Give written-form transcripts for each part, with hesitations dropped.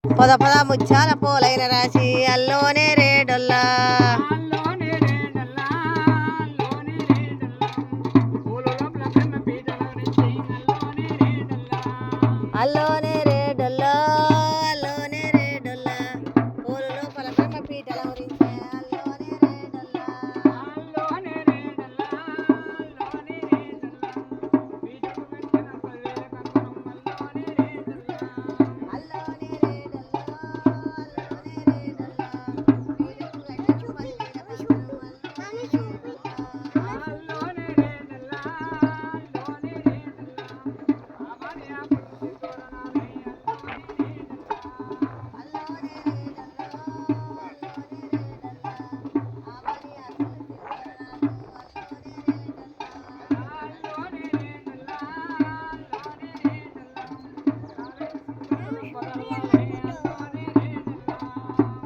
పొద పొద ముచ్చాల పోలైన రాసి అల్లోనే రేడొల్లా అల్లోనే రేడొల్లా అల్లోనే రేడొల్లా పూలు లోపల బ్రహ్మ పీటల ఉరించే అల్లోనే రేడొల్లా అల్లోనే రేడొల్లా అల్లోనే రేడొల్లా వీడకు గడ్డకు పట్టిన బంగారం అల్లోనే రేడొల్లా అల్లోనే రేడొల్లా అల్లోనే రేడొల్లా ఆమని అసలు తిరువనాలు అల్లోనే రేడొల్లా అల్లోనే రేడొల్లా అల్లోనే రేడొల్లా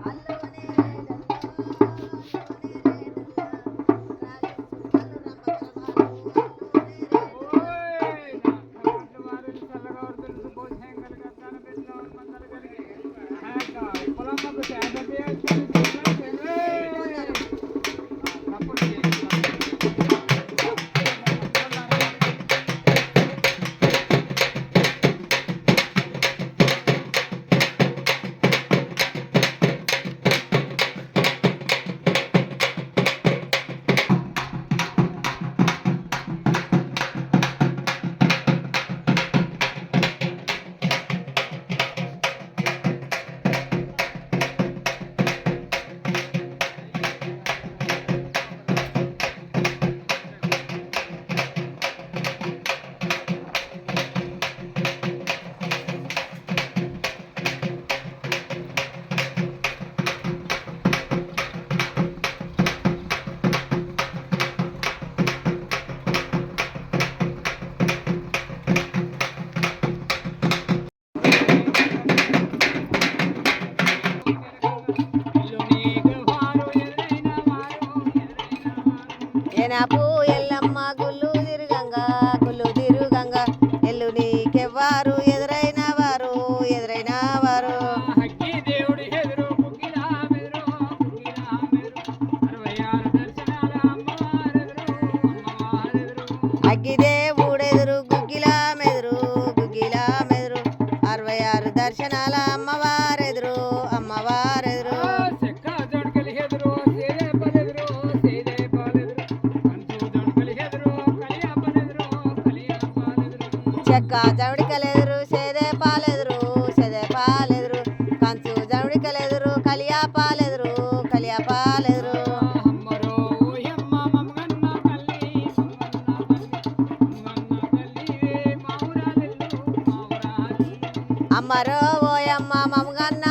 రాజు చుక్కలు రమ్మగలవాడు అల్లోనే రేడొల్లా ఎనపు ఎల్లమ్మ గుళ్ళు తిరుగంగా ఎల్లు నీకెవ్వారు ఎదురైన వారు అగ్గిదేవుడెదురు గుగ్గిలా మెదురు 66 దర్శనాల అమ్మవారెదురు చెక్క జమిడికలెదురు సేదే పాలెదురు కంచు జమిడికలెదురు కలియా పాలెదురు అమ్మరో ఓయమ్మ మమగన్న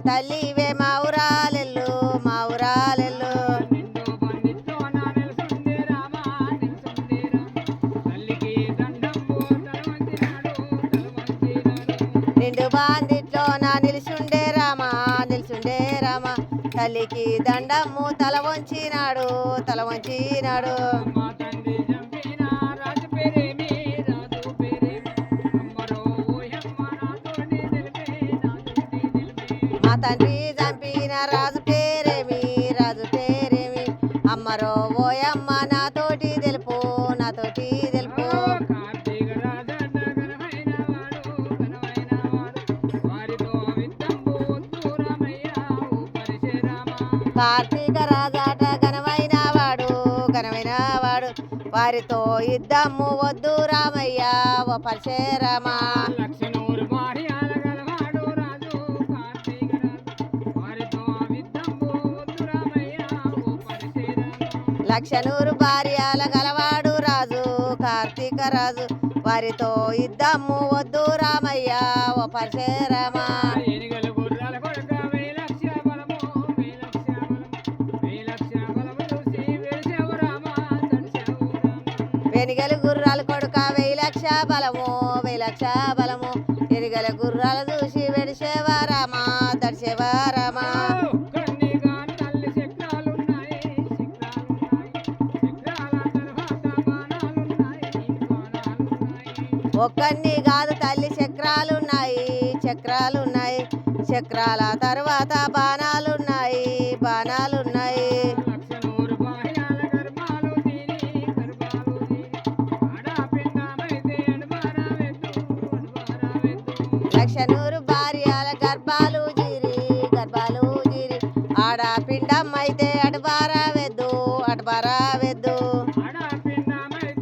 తల్లి ఇవే మా ఊరాలెల్లు నిండు బాందిట్లో నా నిలుసుండే రామ తల్లికి దండము తల వంచినాడు మా తండ్రి చంపిన రాజు పేరేమి అమ్మరో ఓయమ్మ నాతోటి తెలుపు కార్తీక రాజాట ఘనమైన వాడు వారితో యుద్ధము వద్దు రామయ్య ఓ పరశురామా లక్షనూరు భార్యల గలవాడు రాజు కార్తీక రాజు వారితో యుద్ధము వద్దు రామయ్య ఓ పరశురామా వెనిగలు గుర్రాలు కొడుక 1000 లక్ష బలము ఎనిగల గుర్రాలు చూసి వెడిసేవా రామా దడిసేవా రామా ఒక్కన్ని కాదు తల్లి చక్రాలు చక్రాలున్నాయి చక్రాల తర్వాత బాణాలున్నాయి బాణాలున్నాయి లక్షనూరు బాహ్యాల గర్భాలు తీరి ఆడపిండమైతే అడుబారావెద్దు లక్షనూరు భార్యల గర్భాలు జీరి ఆడపిండం అయితే అడబారా వెద్దు ఆడపిండమైతే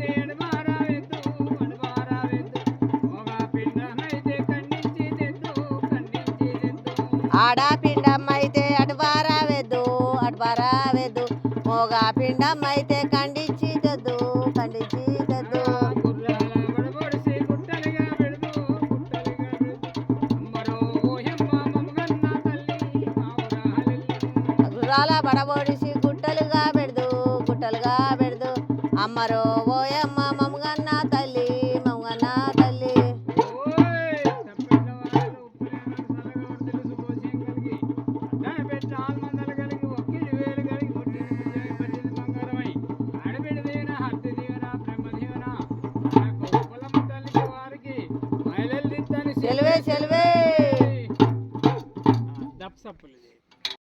ఆడపిండం అయితే అడబారా వెద్దు మోగా పిండం అయితే ఖండించి తెద్దు గుర్రాల బడబొడిసి గుట్టలుగా పెడుతూ అమ్మరో ఓయమ్మ మమ్మగన్న తల్లి గుర్రాల బడబొడిసి గుట్టలుగా పెడదు అమ్మరో ఓయమ్మ మమ్మగన్న తల్లి ఓయ్ తప్పిన వాళ్ళు ఉప్పులేమని సలగా తెలుసు పోసేం కలిగి అడ్డాన పెట్టి ఆల్మందలు కలిగి ఒక్కిడి వేలు కలిగి పుట్టిన పట్టిన బంగారమై ఆడబిడ్డ దీవెన హత్తి దీవెన బ్రహ్మ దీవెన నాకు కులము తల్లికి వారికి మైలెల్లిద్దని సెలవే దప్సప్పులు